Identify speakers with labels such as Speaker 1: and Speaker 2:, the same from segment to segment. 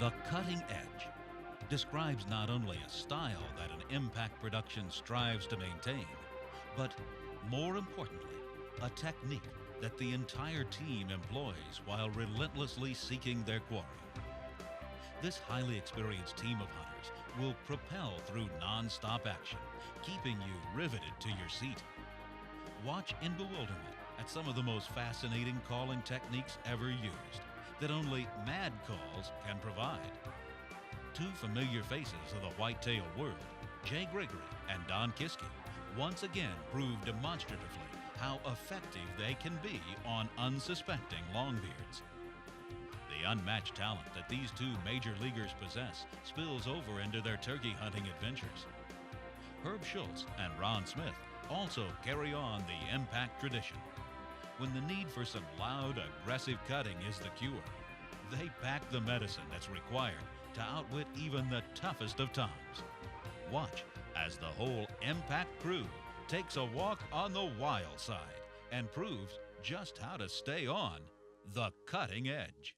Speaker 1: The cutting edge describes not only a style that an impact production strives to maintain, but more importantly, a technique that the entire team employs while relentlessly seeking their quarry. This highly experienced team of hunters will propel through non-stop action, keeping you riveted to your seat. Watch in bewilderment at some of the most fascinating calling techniques ever used that only mad calls can provide. Two familiar faces of the whitetail world, Jay Gregory and Don Kisky, once again prove demonstratively how effective they can be on unsuspecting longbeards. The unmatched talent that these two major leaguers possess spills over into their turkey hunting adventures. Herb Shulz and Ron Smith also carry on the impact tradition. When the need for some loud, aggressive cutting is the cure, they pack the medicine that's required to outwit even the toughest of times. Watch as the whole impact crew takes a walk on the wild side and proves just how to stay on the cutting edge.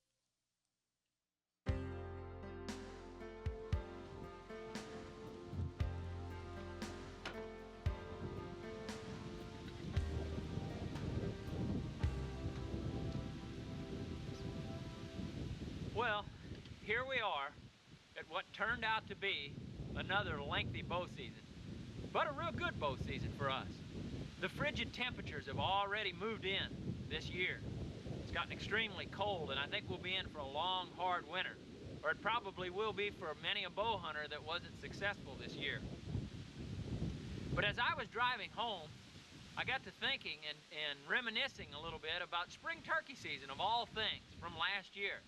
Speaker 2: Well, here we are at what turned out to be another lengthy bow season, but a real good bow season for us. The frigid temperatures have already moved in this year. It's gotten extremely cold, and I think we'll be in for a long, hard winter, or it probably will be for many a bow hunter that wasn't successful this year. But as I was driving home, I got to thinking and reminiscing a little bit about spring turkey season of all things from last year.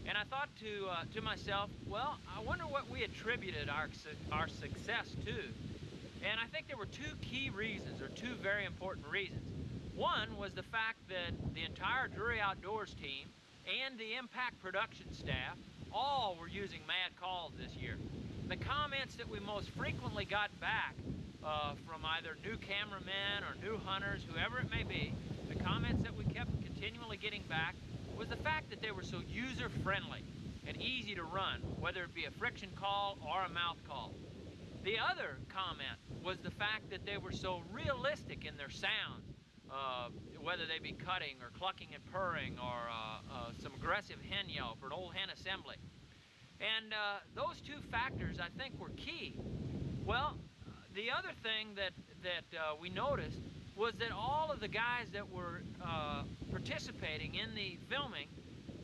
Speaker 2: And I thought to myself, well, I wonder what we attributed our success to. And I think there were two key reasons, or two very important reasons. One was the fact that the entire Drury Outdoors team and the impact production staff all were using mad calls this year. The comments that we most frequently got back from either new cameramen or new hunters, whoever it may be, the comments that we kept continually getting back was the fact that they were so user-friendly and easy to run, whether it be a friction call or a mouth call. The other comment was the fact that they were so realistic in their sound, whether they be cutting or clucking and purring or some aggressive hen yelp or an old hen assembly. And those two factors, I think, were key. Well, the other thing that we noticed was that all of the guys that were participating in the filming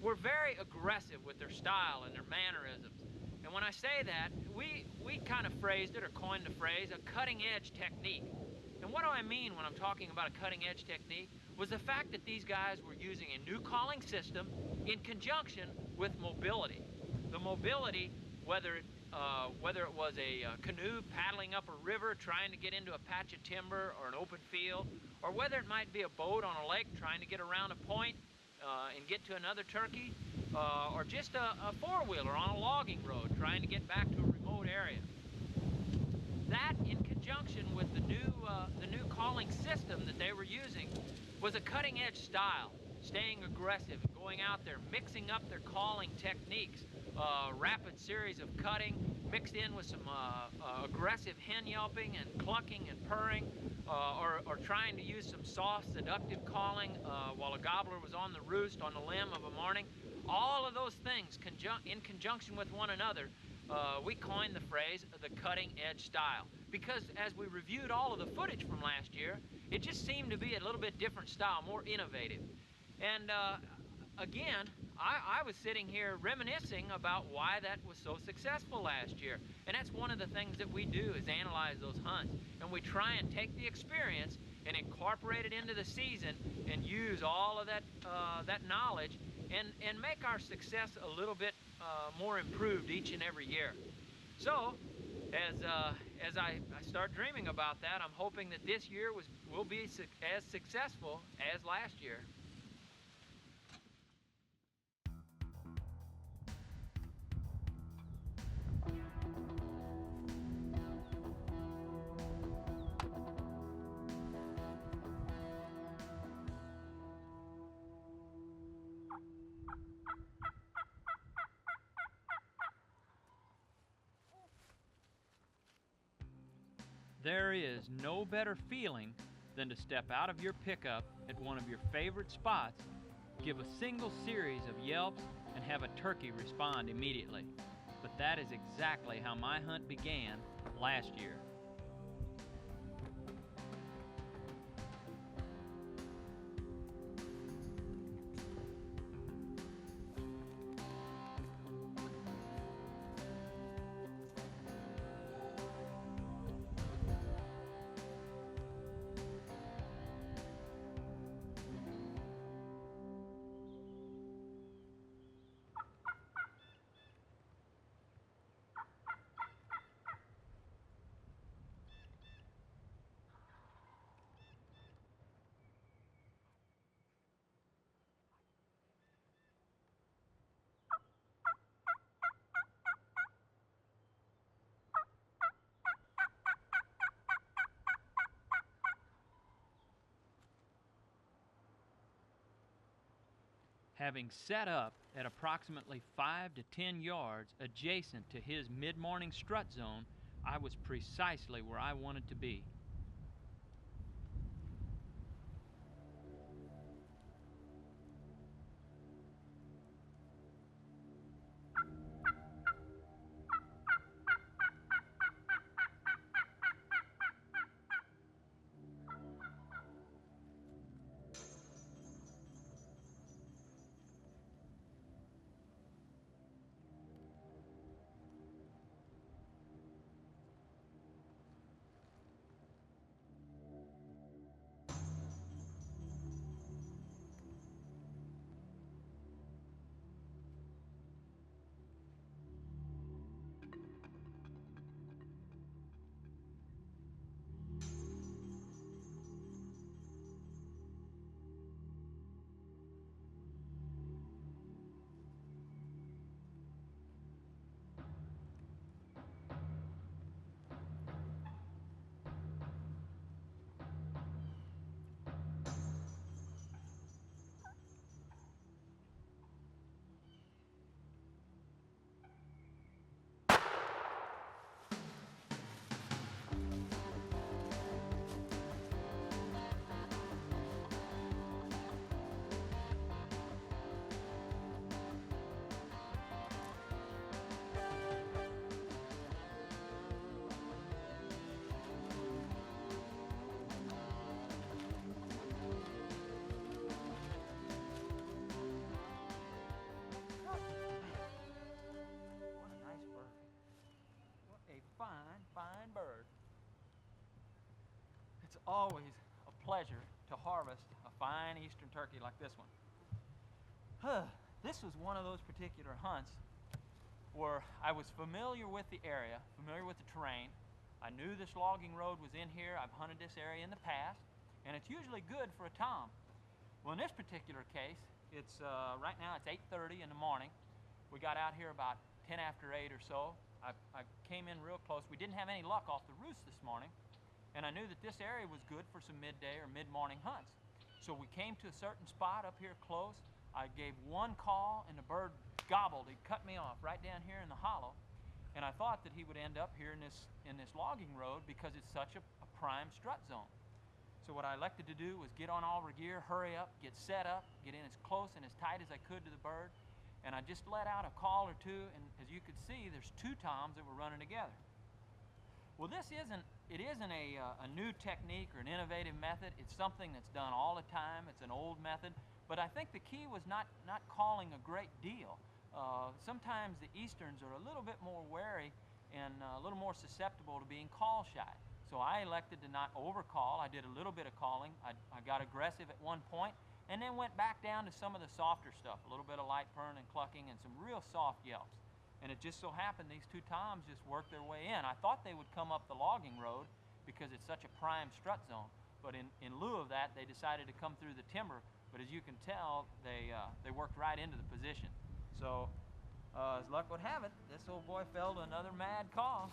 Speaker 2: were very aggressive with their style and their mannerisms. And when I say that, we kind of phrased it, or coined the phrase, a cutting-edge technique. And what do I mean when I'm talking about a cutting-edge technique? Was the fact that these guys were using a new calling system in conjunction with mobility. The mobility, whether it was a canoe paddling up a river trying to get into a patch of timber or an open field, or whether it might be a boat on a lake trying to get around a point and get to another turkey, or just a four-wheeler on a logging road trying to get back to a remote area. That, in conjunction with the new calling system that they were using, was a cutting-edge style, staying aggressive, going out there, mixing up their calling techniques, rapid series of cutting, mixed in with some aggressive hen yelping and clucking and purring, or trying to use some soft, seductive calling while a gobbler was on the roost on the limb of a morning. All of those things in conjunction with one another, we coined the phrase the cutting-edge style. Because as we reviewed all of the footage from last year, it just seemed to be a little bit different style, more innovative. And again, I was sitting here reminiscing about why that was so successful last year. And that's one of the things that we do, is analyze those hunts. And we try and take the experience and incorporate it into the season and use all of that knowledge and make our success a little bit more improved each and every year. So, as I start dreaming about that, I'm hoping that this year will be as successful as last year. There is no better feeling than to step out of your pickup at one of your favorite spots, give a single series of yelps, and have a turkey respond immediately. But that is exactly how my hunt began last year. Having set up at approximately 5 to 10 yards adjacent to his mid-morning strut zone, I was precisely where I wanted to be. Fine bird. It's always a pleasure to harvest a fine eastern turkey like this one. This was one of those particular hunts where I was familiar with the area, familiar with the terrain. I knew this logging road was in here. I've hunted this area in the past, and it's usually good for a tom. Well, in this particular case, it's right now it's 8:30 in the morning. We got out here about 10 after 8 or so. I came in real close. We didn't have any luck off the roost this morning, and I knew that this area was good for some midday or mid-morning hunts. So we came to a certain spot up here close. I gave one call, and the bird gobbled. He cut me off right down here in the hollow, and I thought that he would end up here in this logging road because it's such a prime strut zone. So what I elected to do was get on all our gear, hurry up, get set up, get in as close and as tight as I could to the bird. And I just let out a call or two, and as you could see, there's two toms that were running together. Well, it isn't a new technique or an innovative method. It's something that's done all the time. It's an old method, but I think the key was not calling a great deal. Sometimes the easterns are a little bit more wary and a little more susceptible to being call shy. So I elected to not overcall. I did a little bit of calling. I got aggressive at one point, and then went back down to some of the softer stuff, a little bit of light purring and clucking and some real soft yelps. And it just so happened these two toms just worked their way in. I thought they would come up the logging road because it's such a prime strut zone, but in lieu of that, they decided to come through the timber. But as you can tell, they worked right into the position. So as luck would have it, this old boy fell to another mad call.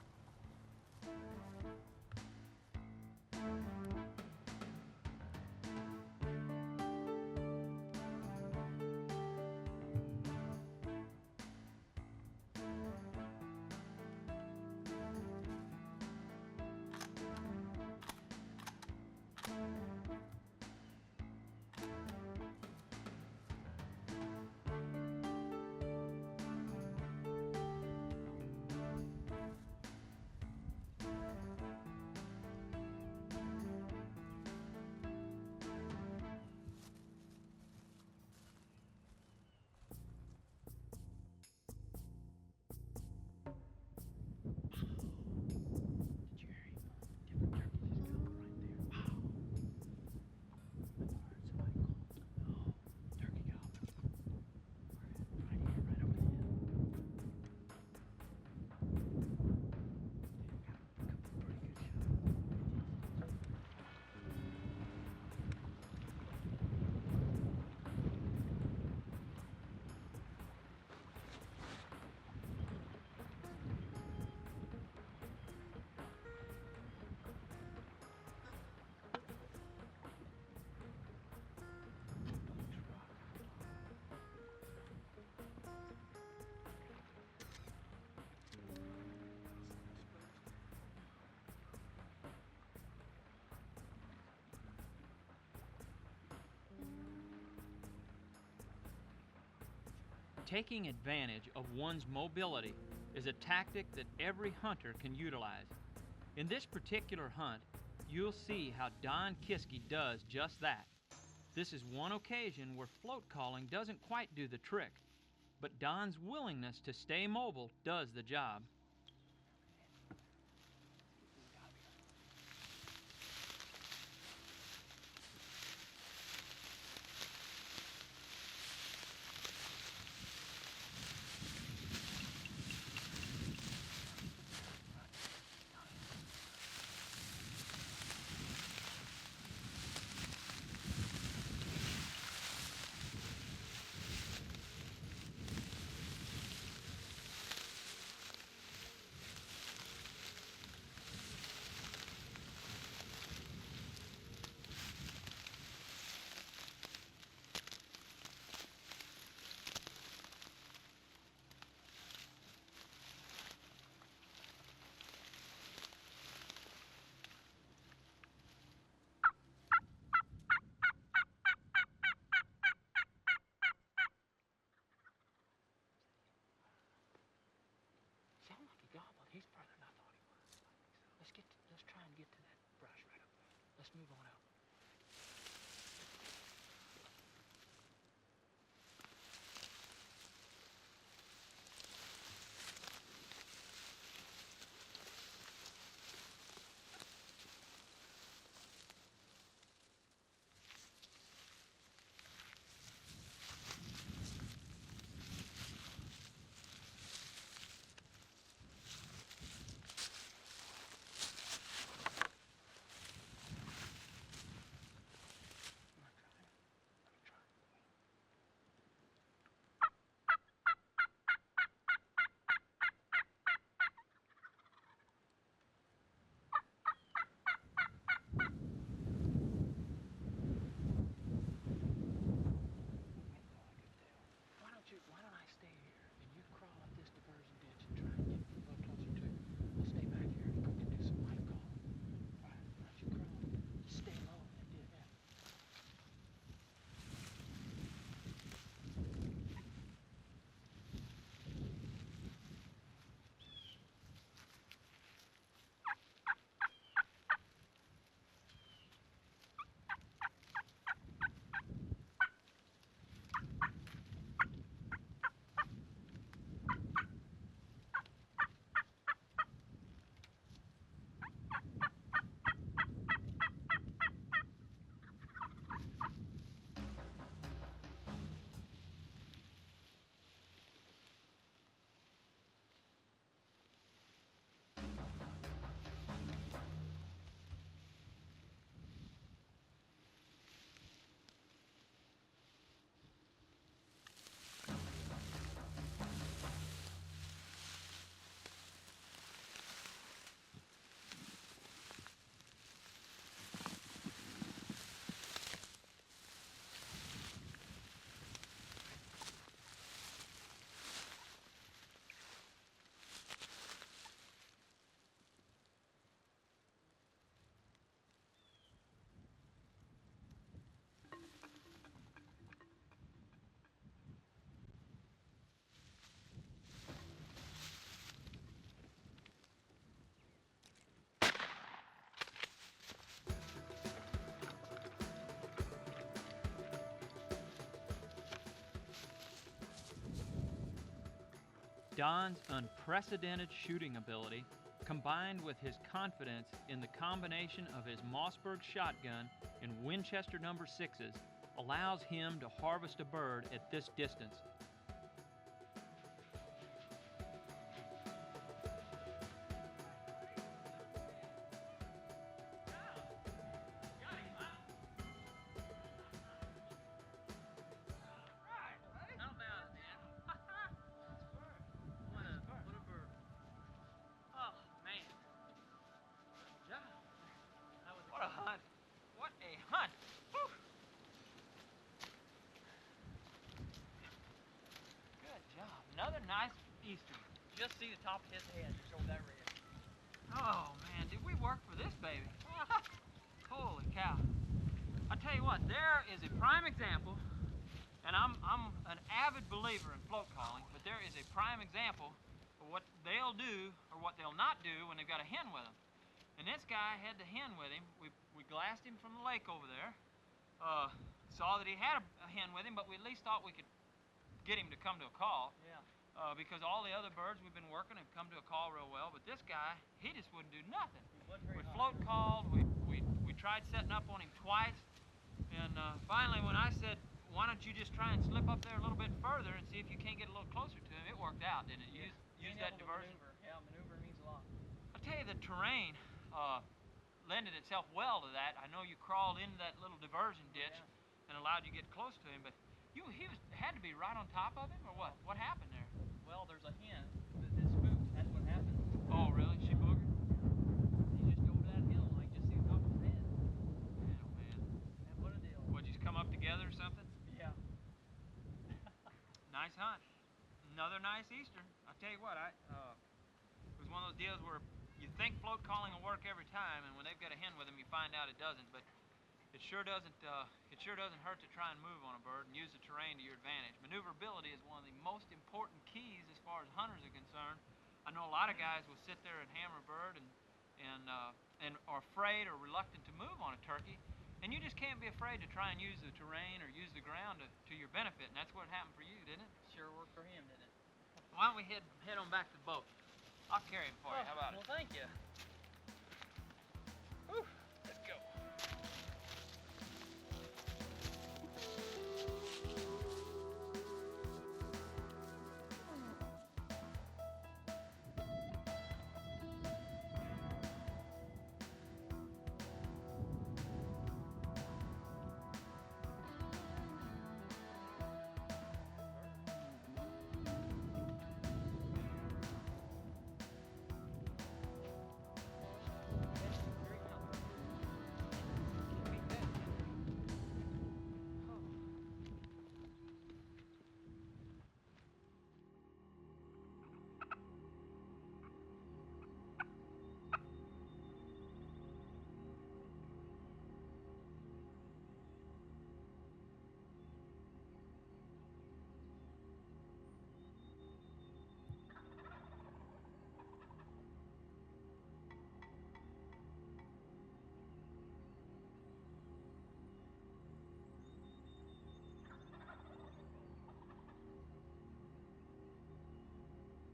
Speaker 2: Taking advantage of one's mobility is a tactic that every hunter can utilize. In this particular hunt, you'll see how Don Kisky does just that. This is one occasion where float calling doesn't quite do the trick, but Don's willingness to stay mobile does the job. He's further than I thought he was. Let's try and get to that brush right up there. Let's move on out. Why don't I stay here and you crawl up this diversion ditch and try and get a little closer to it? I'll stay back here and we can do some light calling. All right, why don't you crawl? Just stay low and do that. Don's unprecedented shooting ability, combined with his confidence in the combination of his Mossberg shotgun and Winchester No. 6s, allows him to harvest a bird at this distance. Another nice Eastern.
Speaker 3: Just see the top of his head just over that ridge.
Speaker 2: Oh man, did we work for this baby? Holy cow. I tell you what, there is a prime example, And I'm an avid believer in float calling, but there is a prime example of what they'll do or what they'll not do when they've got a hen with them. And this guy had the hen with him. We glassed him from the lake over there. Saw that he had a hen with him, but we at least thought we could get him to come to a call.
Speaker 3: Yeah.
Speaker 2: Because all the other birds we've been working have come to a call real well, but this guy, he just wouldn't do nothing. We float called, we tried setting up on him twice, and finally when I said, why don't you just try and slip up there a little bit further and see if you can't get a little closer to him, it worked out, didn't it?
Speaker 3: Yeah.
Speaker 2: Use that diversion.
Speaker 3: Maneuver. Yeah, maneuver means a lot.
Speaker 2: I'll tell you, the terrain lended itself well to that. I know you crawled into that little diversion ditch and allowed you to get close to him, but he had to be right on top of him, or what? What happened there?
Speaker 3: Well, there's a hen that spooked. That's what happened.
Speaker 2: Oh, really? She boogered?
Speaker 3: He just over that hill. I just see the top of his head.
Speaker 2: Man, oh man.
Speaker 3: And what a deal.
Speaker 2: What'd you come up together or something?
Speaker 3: Yeah.
Speaker 2: Nice hunt. Another nice Eastern. I'll tell you what, it was one of those deals where you think float calling will work every time, and when they've got a hen with them, you find out it doesn't. But it sure doesn't hurt to try and move on a bird and use the terrain to your advantage. Maneuverability is one of the most important keys as far as hunters are concerned. I know a lot of guys will sit there and hammer a bird and are afraid or reluctant to move on a turkey, and you just can't be afraid to try and use the terrain or use the ground to your benefit, and that's what happened for you, didn't it?
Speaker 3: Sure worked for him, didn't it?
Speaker 2: Why don't we head on back to the boat? I'll carry him for you. How about it?
Speaker 3: Well, thank you.
Speaker 2: Whew. Let's go.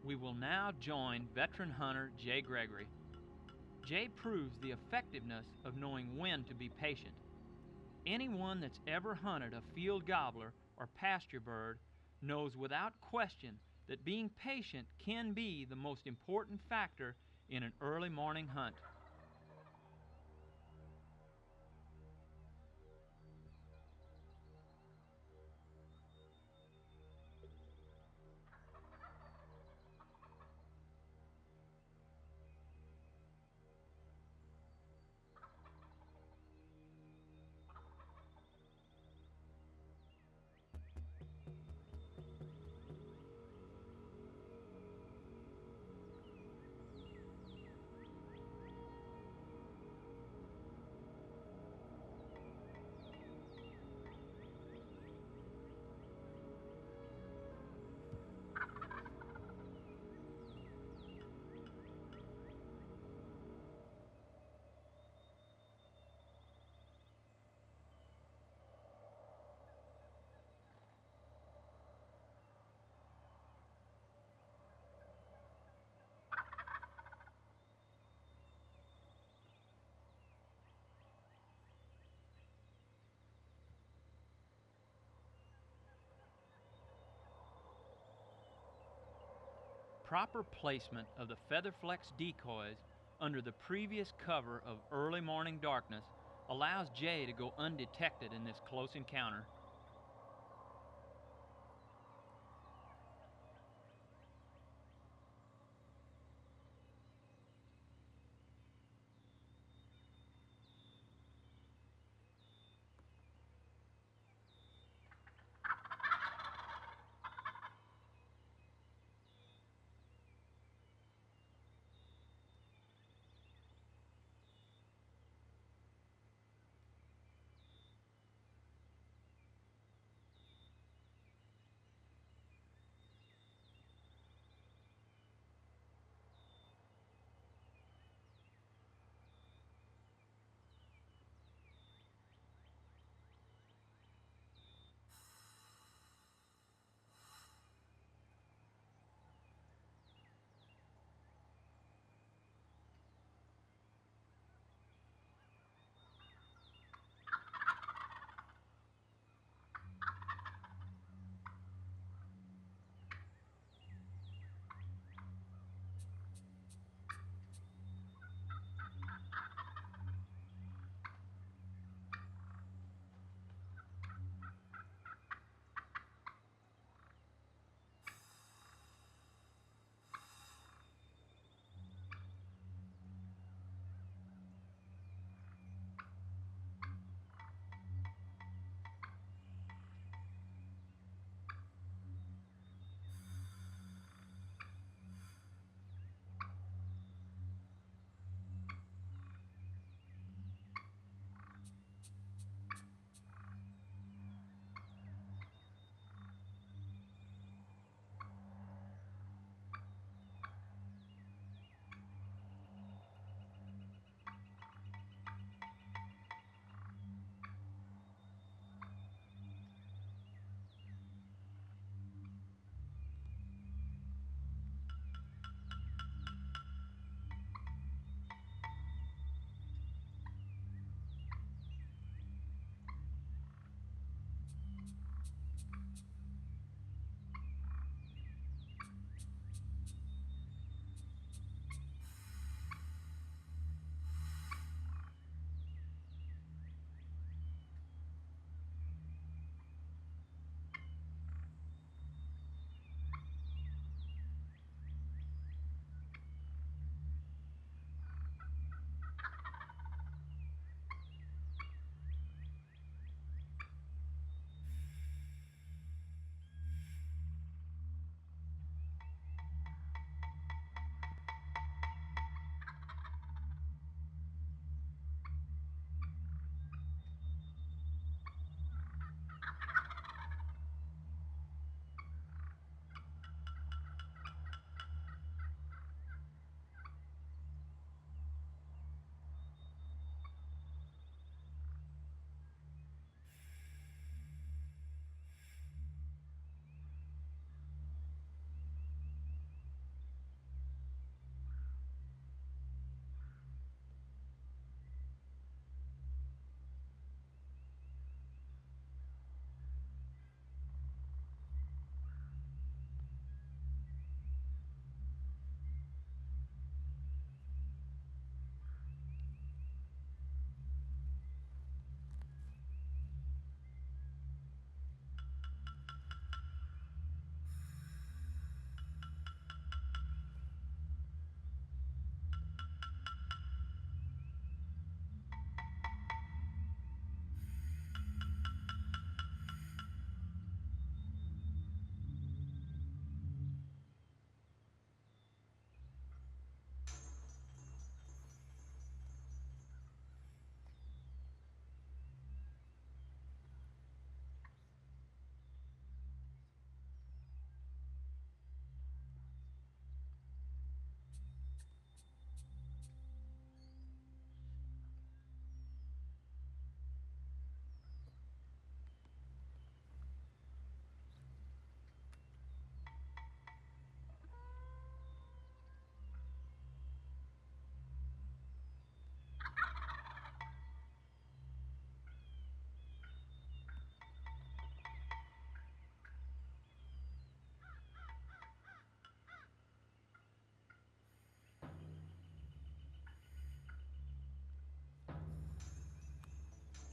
Speaker 2: We will now join veteran hunter Jay Gregory. Jay proves the effectiveness of knowing when to be patient. Anyone that's ever hunted a field gobbler or pasture bird knows without question that being patient can be the most important factor in an early morning hunt. Proper placement of the Featherflex decoys under the previous cover of early morning darkness allows Jay to go undetected in this close encounter.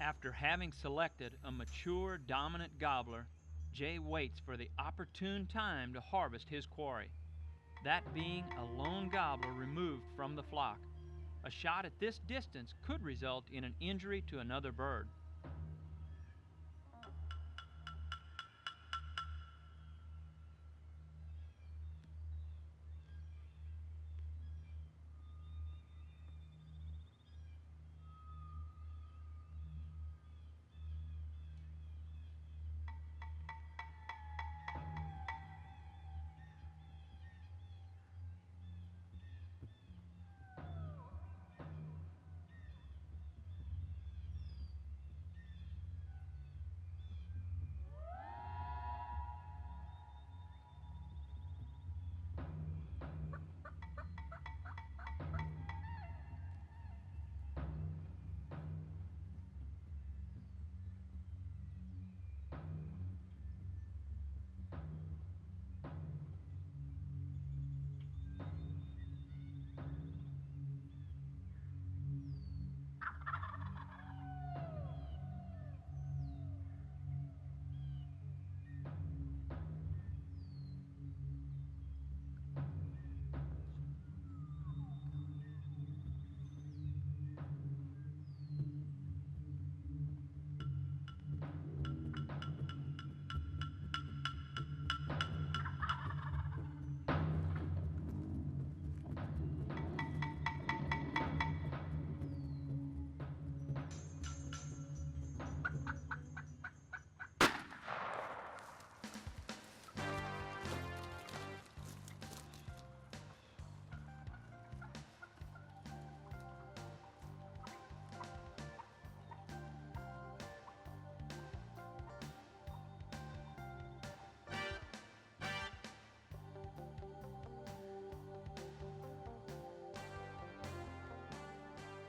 Speaker 2: After having selected a mature, dominant gobbler, Jay waits for the opportune time to harvest his quarry, that being a lone gobbler removed from the flock. A shot at this distance could result in an injury to another bird.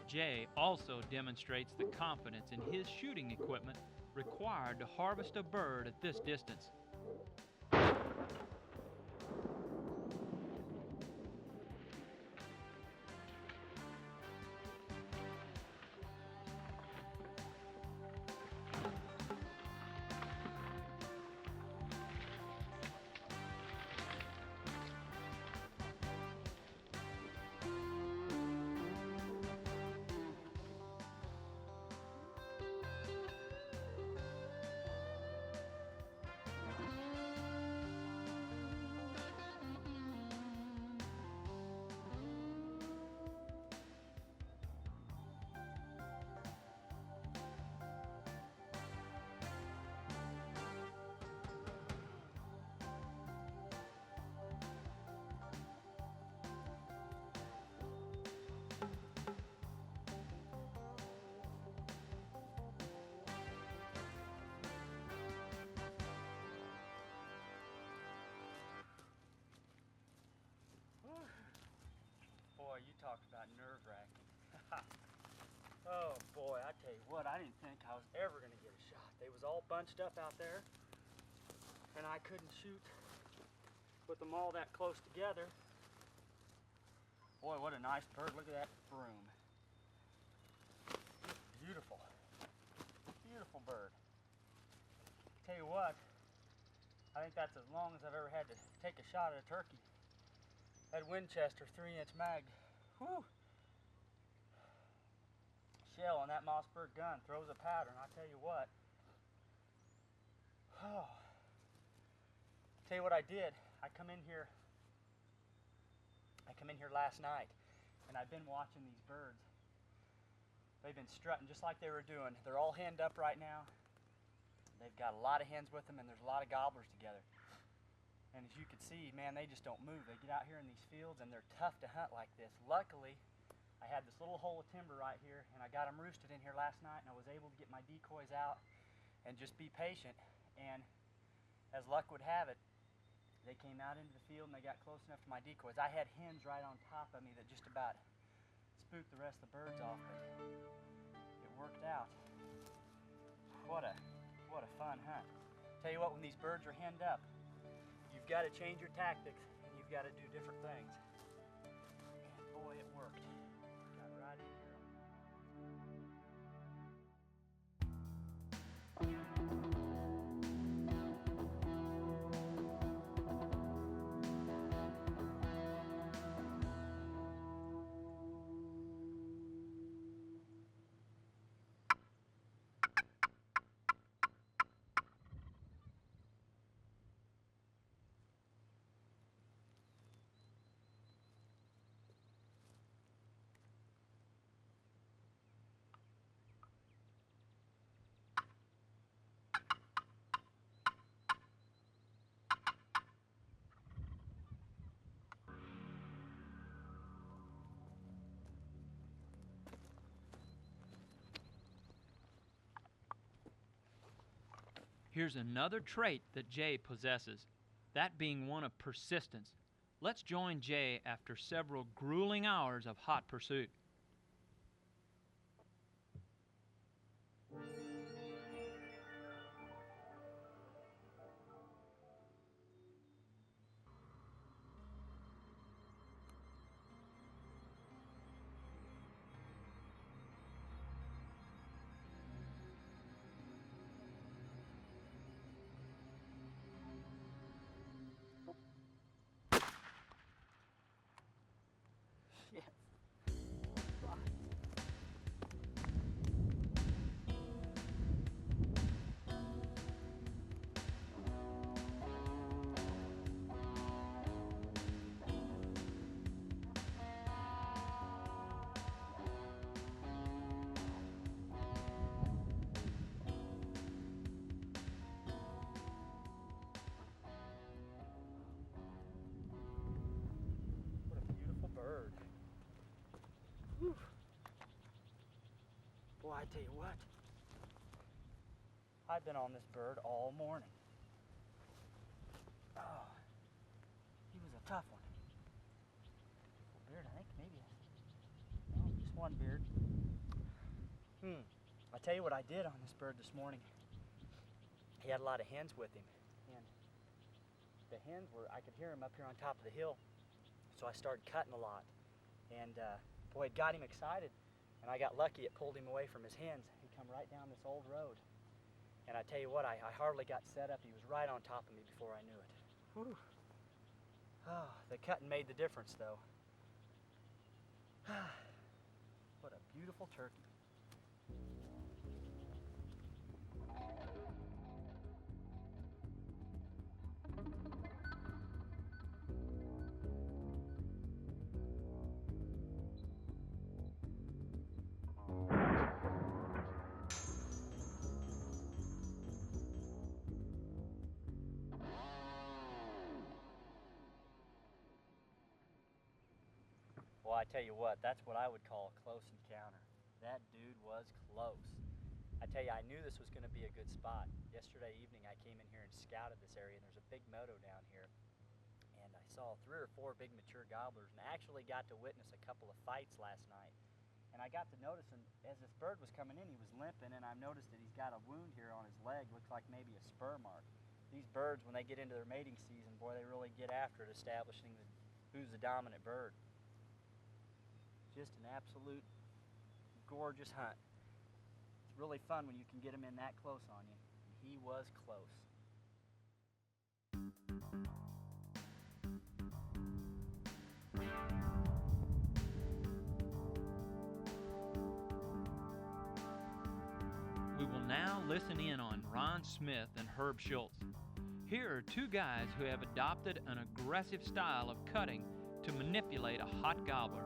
Speaker 2: Jay also demonstrates the confidence in his shooting equipment required to harvest a bird at this distance.
Speaker 3: Boy, you talked about nerve-wracking. Oh boy, I tell you what, I didn't think I was ever gonna get a shot. They was all bunched up out there, and I couldn't shoot with them all that close together. Boy, what a nice bird. Look at that broom. Beautiful. Beautiful bird. Tell you what, I think that's as long as I've ever had to take a shot at a turkey. That Winchester 3-inch mag, whew. Shell on that Mossberg gun throws a pattern, I tell you what. Oh. Tell you what I did. I come in here last night, and I've been watching these birds. They've been strutting just like they were doing. They're all henned up right now. They've got a lot of hens with them, and there's a lot of gobblers together. And as you can see, man, they just don't move. They get out here in these fields, and they're tough to hunt like this. Luckily, I had this little hole of timber right here, and I got them roosted in here last night, and I was able to get my decoys out and just be patient. And as luck would have it, they came out into the field, and they got close enough to my decoys. I had hens right on top of me that just about spooked the rest of the birds off, but it worked out. What a fun hunt. Tell you what, when these birds are henned up, you've got to change your tactics, and you've got to do different things. And boy, it worked. Got right in here.
Speaker 2: Here's another trait that Jay possesses, that being one of persistence. Let's join Jay after several grueling hours of hot pursuit.
Speaker 3: Yes. What a beautiful bird. Whew. Boy, I tell you what, I've been on this bird all morning. Oh, he was a tough one. Beard, I think maybe. No, just one beard. I tell you what I did on this bird this morning. He had a lot of hens with him, and the hens were, I could hear him up here on top of the hill, so I started cutting a lot. And boy, it got him excited, and I got lucky. It pulled him away from his hens. He come right down this old road. And I tell you what, I hardly got set up. He was right on top of me before I knew it. Whew. Oh, the cutting made the difference, though. What a beautiful turkey. Well, I tell you what, that's what I would call a close encounter. That dude was close. I tell you, I knew this was going to be a good spot. Yesterday evening, I came in here and scouted this area, and there's a big meadow down here. And I saw 3 or 4 big mature gobblers, and actually got to witness a couple of fights last night. And I got to noticing, as this bird was coming in, he was limping, and I noticed that he's got a wound here on his leg, looks like maybe a spur mark. These birds, when they get into their mating season, boy, they really get after it, establishing who's the dominant bird. Just an absolute gorgeous hunt. It's really fun when you can get them in that close on you. He was close.
Speaker 2: We will now listen in on Ron Smith and Herb Shulz. Here are 2 guys who have adopted an aggressive style of cutting to manipulate a hot gobbler.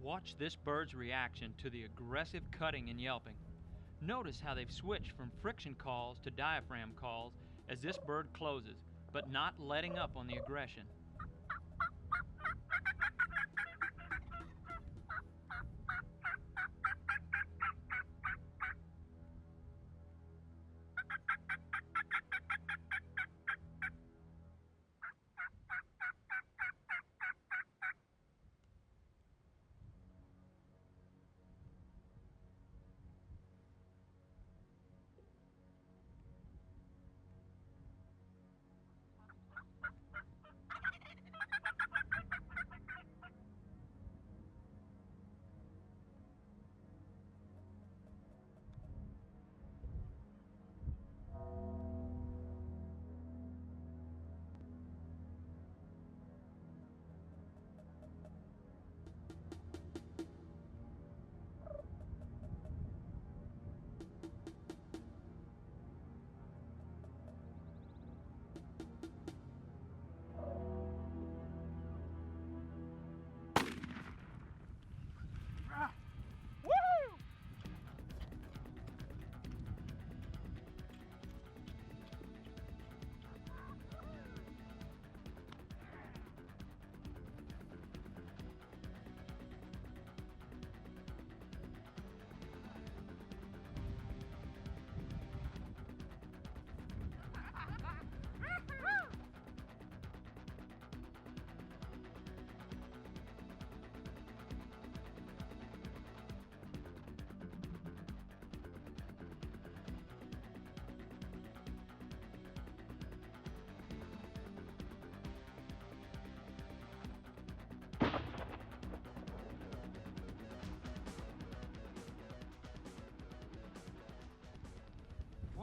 Speaker 2: Watch this bird's reaction to the aggressive cutting and yelping. Notice how they've switched from friction calls to diaphragm calls as this bird closes, but not letting up on the aggression.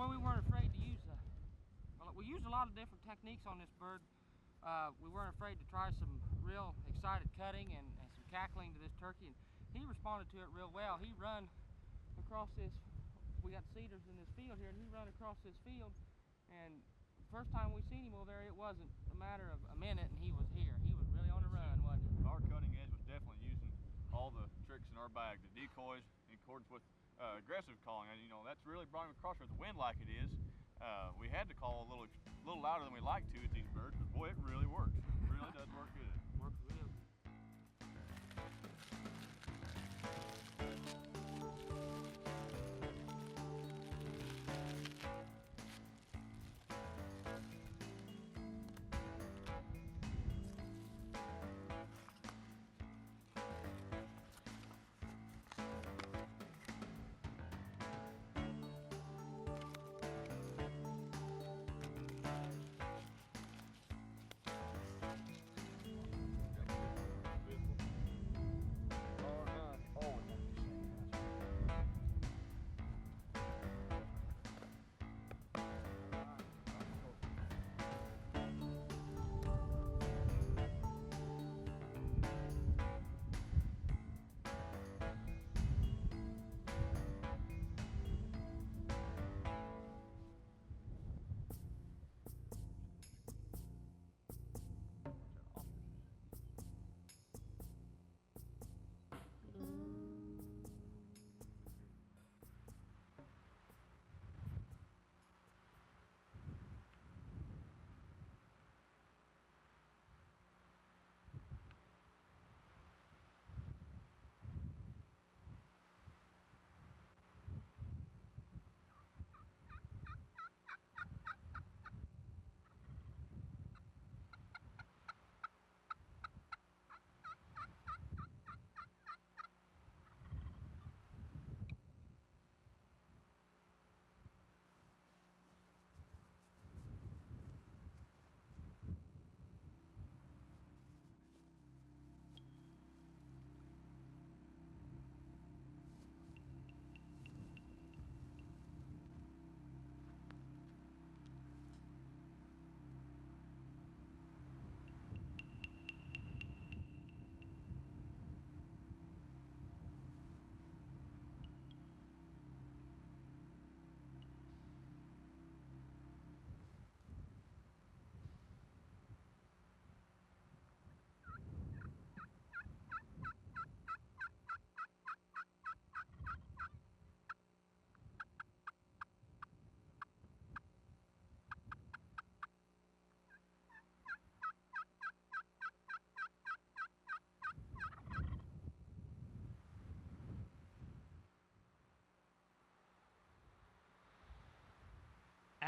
Speaker 4: Boy, we weren't afraid to use we used a lot of different techniques on this bird. We weren't afraid to try some real excited cutting and some cackling to this turkey, and he responded to it real well. He run across this, we got cedars in this field here, and he run across this field, and the first time we seen him over there, it wasn't a matter of a minute and he was here. He was really on the run, wasn't he?
Speaker 5: Our cutting edge was definitely using all the tricks in our bag, the decoys in accordance with aggressive calling. And you know, that's really brought him across with the wind like it is. We had to call a little louder than we like to at these birds, but boy, it really works. It really does work good.
Speaker 4: Works real.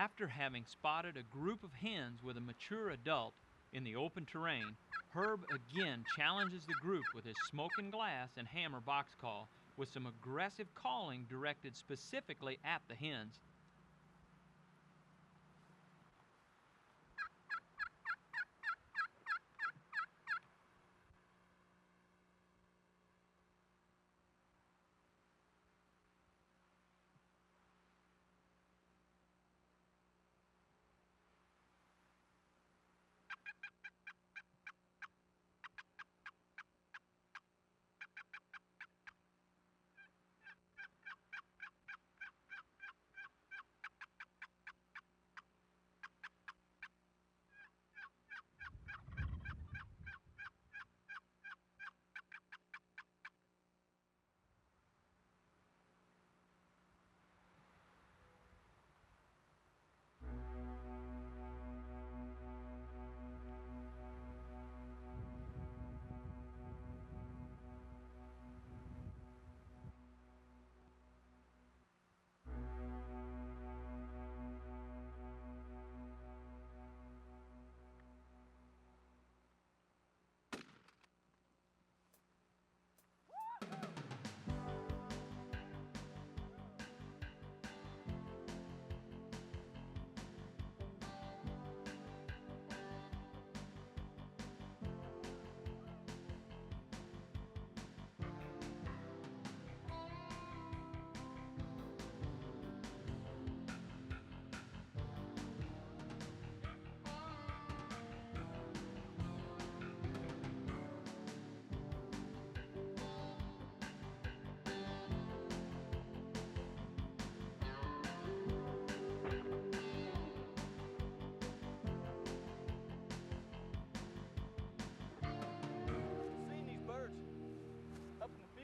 Speaker 2: After having spotted a group of hens with a mature adult in the open terrain, Herb again challenges the group with his smoke and glass and hammer box call with some aggressive calling directed specifically at the hens.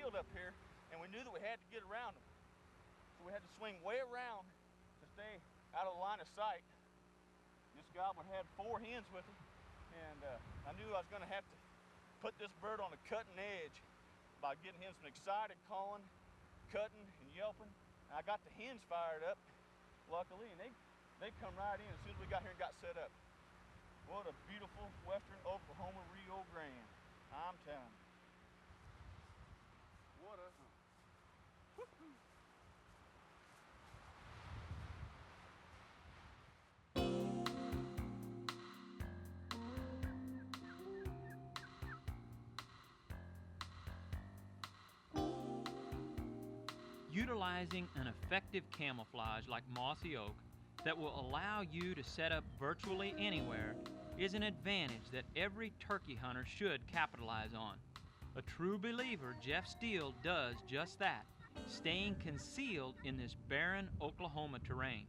Speaker 5: Up here, and we knew that we had to get around them, so we had to swing way around to stay out of the line of sight. This gobbler had 4 hens with him, and I knew I was going to have to put this bird on the cutting edge by getting him some excited calling, cutting, and yelping. And I got the hens fired up, luckily, and they come right in as soon as we got here and got set up. What a beautiful western Oklahoma Rio Grande, I'm telling you. What a woohoo.
Speaker 2: Utilizing an effective camouflage like mossy oak that will allow you to set up virtually anywhere is an advantage that every turkey hunter should capitalize on. A true believer, Jeff Steele, does just that, staying concealed in this barren Oklahoma terrain.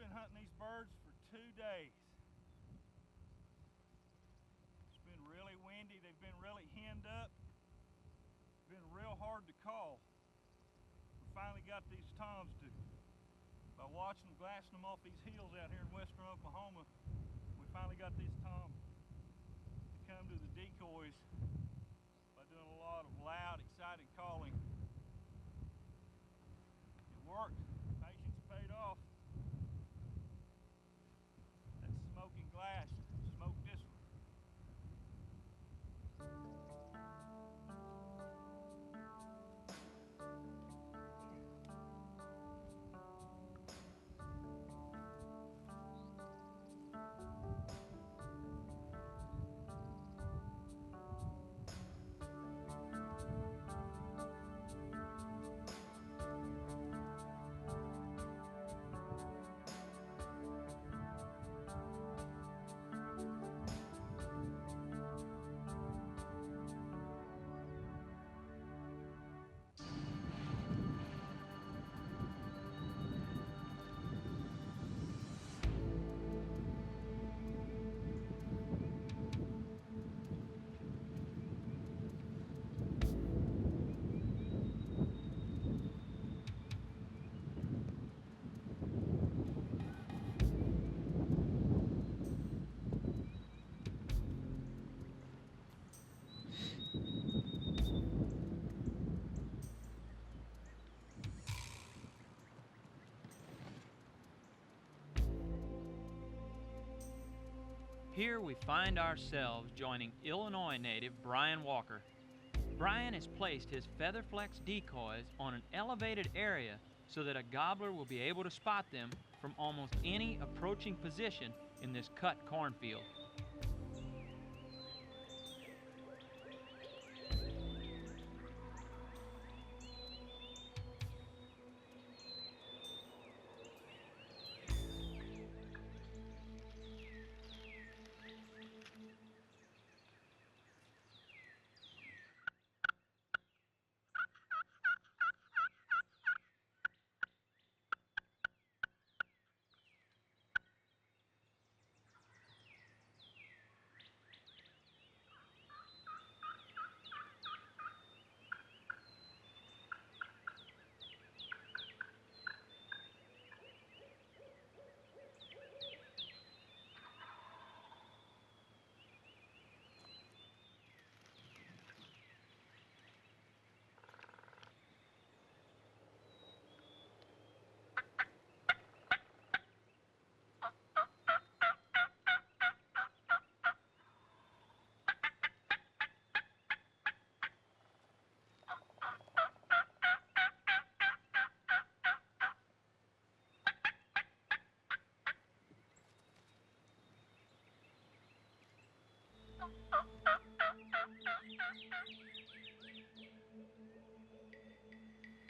Speaker 6: been hunting these birds for 2 days. It's been really windy. They've been really henned up. Been real hard to call. We finally got these toms to, by watching them, glassing them off these hills out here in western Oklahoma, we finally got these toms to come to the decoys by doing a lot of loud, excited calling. It worked. Patience paid off. That's smoking glass. Smoke this one.
Speaker 2: Here we find ourselves joining Illinois native Brian Walker. Brian has placed his Featherflex decoys on an elevated area so that a gobbler will be able to spot them from almost any approaching position in this cut cornfield.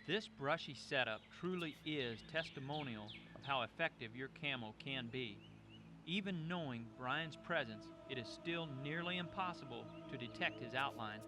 Speaker 2: This brushy setup truly is testimonial of how effective your camo can be. Even knowing Brian's presence, it is still nearly impossible to detect his outline.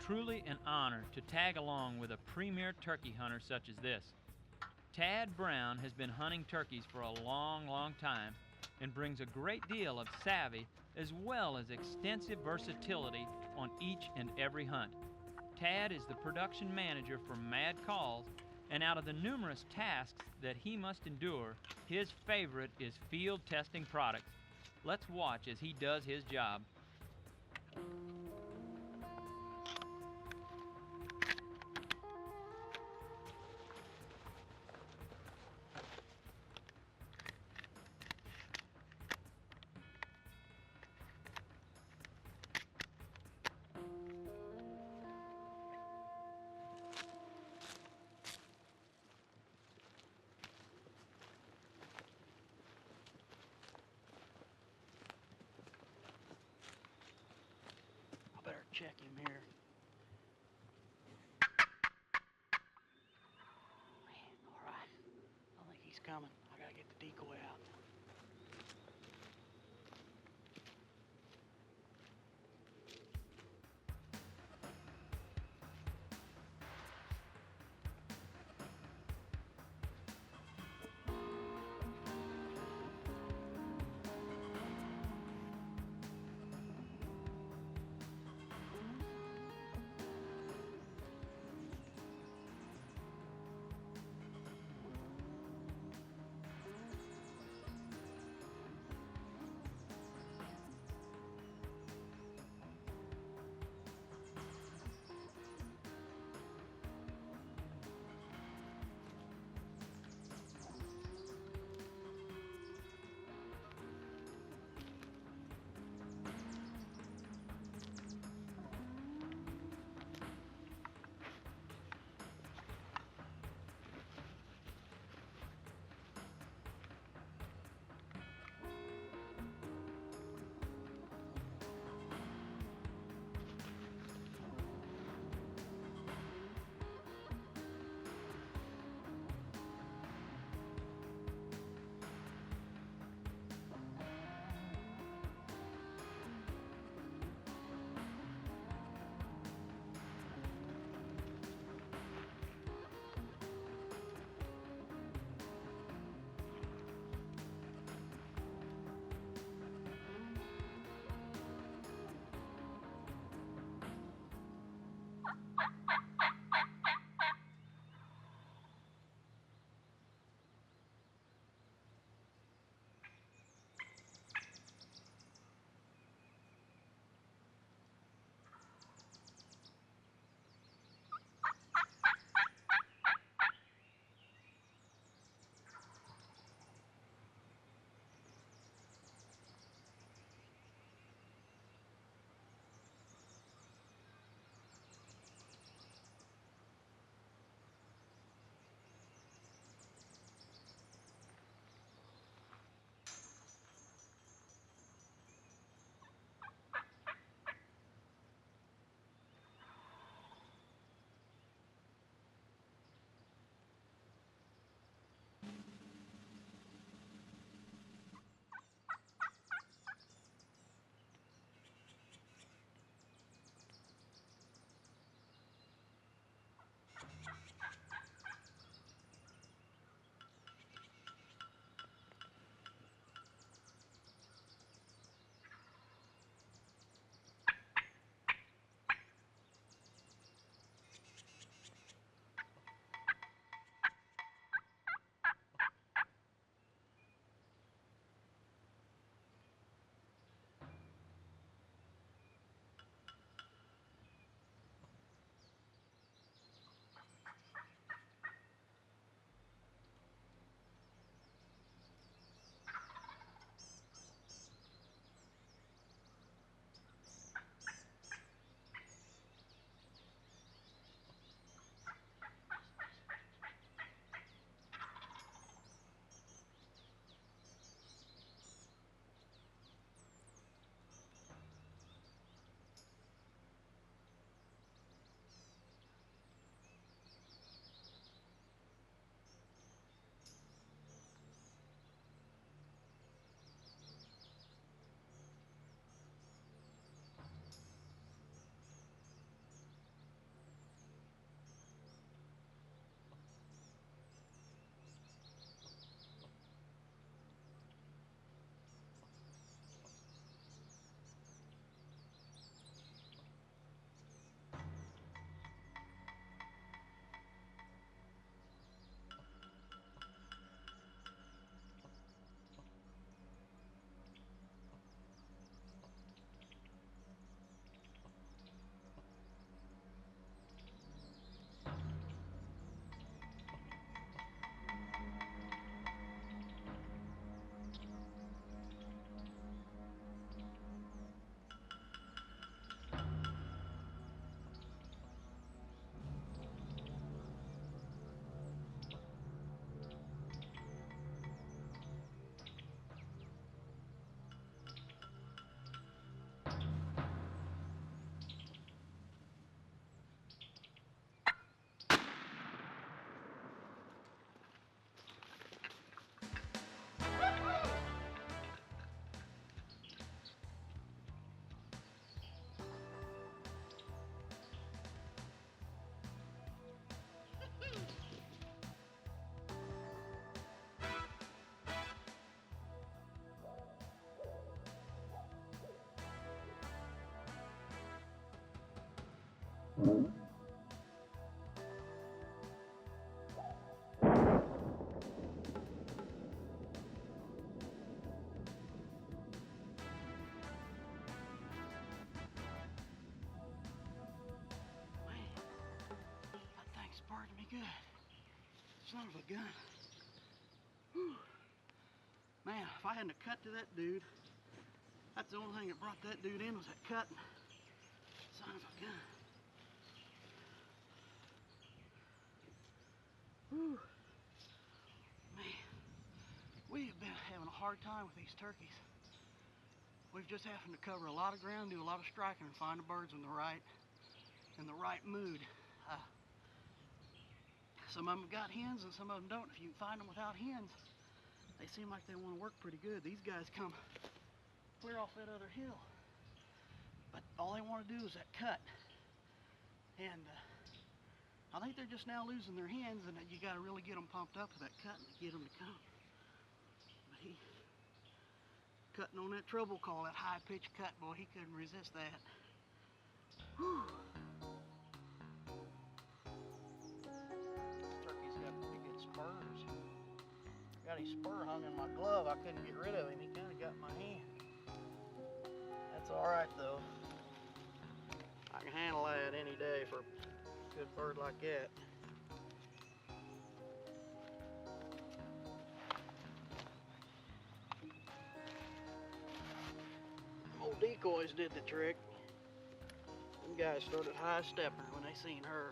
Speaker 2: truly an honor to tag along with a premier turkey hunter such as this. Tad Brown has been hunting turkeys for a long, long time and brings a great deal of savvy as well as extensive versatility on each and every hunt. Tad is the production manager for Mad Calls, and out of the numerous tasks that he must endure, his favorite is field testing products. Let's watch as he does his job.
Speaker 3: Check him here. Man, all right. I think he's coming. I gotta get the decoy out.
Speaker 7: Spurred me good. Son of a gun. Whew. Man, if I hadn't cut to that dude, that's the only thing that brought that dude in was that cut. Son of a gun. Whew. Man, we have been having a hard time with these turkeys. We've just happened to cover a lot of ground, do a lot of striking, and find the birds in the right mood. Some of them got hens and some of them don't. If you find them without hens, they seem like they want to work pretty good. These guys come clear off that other hill. But all they want to do is that cut. And I think they're just now losing their hens, and you got to really get them pumped up with that cut to get them to come. But he, cutting on that treble call, that high-pitched cut, boy, he couldn't resist that. Whew. Got his spur hung in my glove. I couldn't get rid of him. He kind of got my hand. That's all right, though. I can handle that any day for a good bird like that. Old decoys did the trick. Them guys started high stepping when they seen her.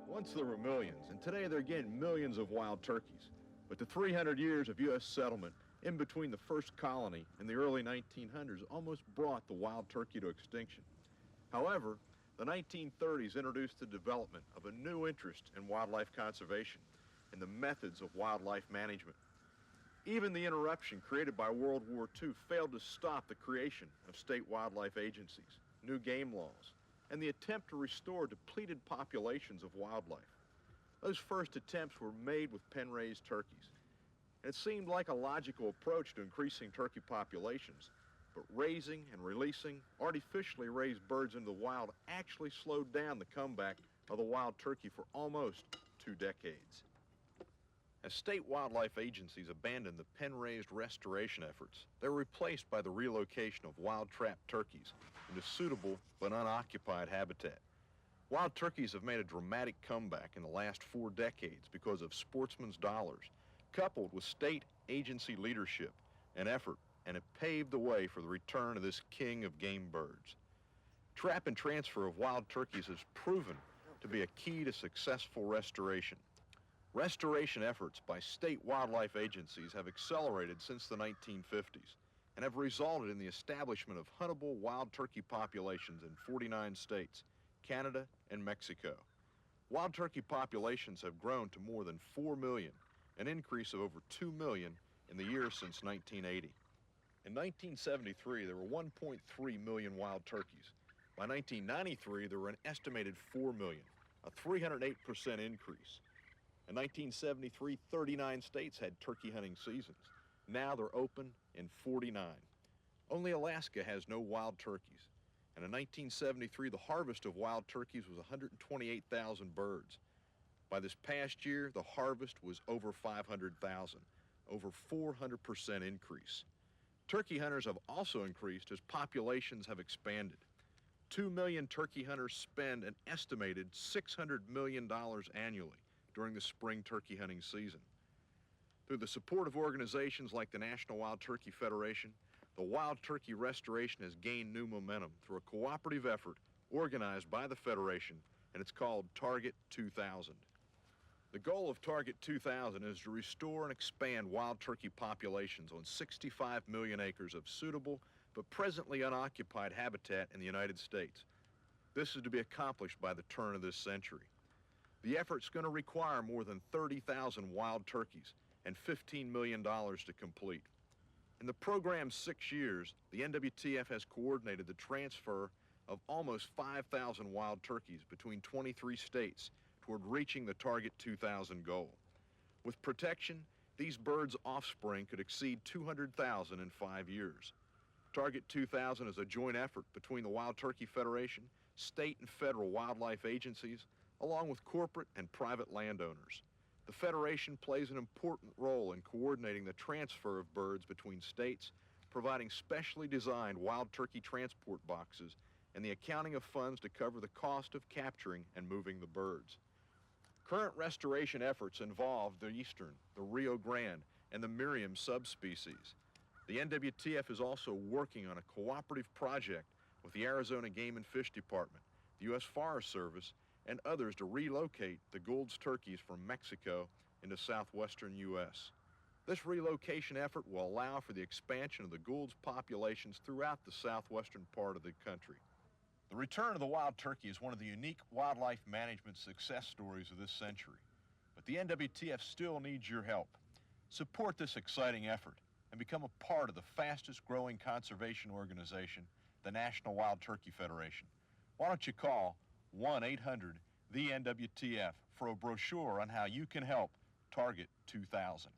Speaker 8: Once there were millions, and today there are again millions of wild turkeys. But the 300 years of U.S. settlement in between the first colony and the early 1900s almost brought the wild turkey to extinction. However, the 1930s introduced the development of a new interest in wildlife conservation and the methods of wildlife management. Even the interruption created by World War II failed to stop the creation of state wildlife agencies, new game laws, and the attempt to restore depleted populations of wildlife. Those first attempts were made with pen-raised turkeys. And it seemed like a logical approach to increasing turkey populations, but raising and releasing artificially raised birds into the wild actually slowed down the comeback of the wild turkey for almost 2 decades. As state wildlife agencies abandoned the pen-raised restoration efforts, they were replaced by the relocation of wild-trapped turkeys into suitable but unoccupied habitat. Wild turkeys have made a dramatic comeback in the last 4 decades because of sportsmen's dollars, coupled with state agency leadership and effort, and it paved the way for the return of this king of game birds. Trap and transfer of wild turkeys has proven to be a key to successful restoration. Restoration efforts by state wildlife agencies have accelerated since the 1950s and have resulted in the establishment of huntable wild turkey populations in 49 states, Canada, and Mexico. Wild turkey populations have grown to more than 4 million, an increase of over 2 million in the years since 1980. In 1973, there were 1.3 million wild turkeys. By 1993, there were an estimated 4 million, a 308% increase. In 1973, 39 states had turkey hunting seasons. Now they're open in 49. Only Alaska has no wild turkeys. And in 1973, the harvest of wild turkeys was 128,000 birds. By this past year, the harvest was over 500,000, over 400% increase. Turkey hunters have also increased as populations have expanded. 2 million turkey hunters spend an estimated $600 million annually during the spring turkey hunting season. Through the support of organizations like the National Wild Turkey Federation, the wild turkey restoration has gained new momentum through a cooperative effort organized by the Federation, and it's called Target 2000. The goal of Target 2000 is to restore and expand wild turkey populations on 65 million acres of suitable but presently unoccupied habitat in the United States. This is to be accomplished by the turn of this century. The effort's going to require more than 30,000 wild turkeys and $15 million to complete. In the program's 6 years, the NWTF has coordinated the transfer of almost 5,000 wild turkeys between 23 states toward reaching the Target 2000 goal. With protection, these birds' offspring could exceed 200,000 in 5 years. Target 2000 is a joint effort between the Wild Turkey Federation, state and federal wildlife agencies, along with corporate and private landowners. The Federation plays an important role in coordinating the transfer of birds between states, providing specially designed wild turkey transport boxes, and the accounting of funds to cover the cost of capturing and moving the birds. Current restoration efforts involve the eastern, the Rio Grande, and the Miriam subspecies. The NWTF is also working on a cooperative project with the Arizona Game and Fish Department, the U.S. Forest Service, and others to relocate the Gould's turkeys from Mexico into southwestern U.S. This relocation effort will allow for the expansion of the Gould's populations throughout the southwestern part of the country. The return of the wild turkey is one of the unique wildlife management success stories of this century, but the NWTF still needs your help. Support this exciting effort and become a part of the fastest growing conservation organization, the National Wild Turkey Federation. Why don't you call 1-800-THE-NWTF for a brochure on how you can help Target 2000.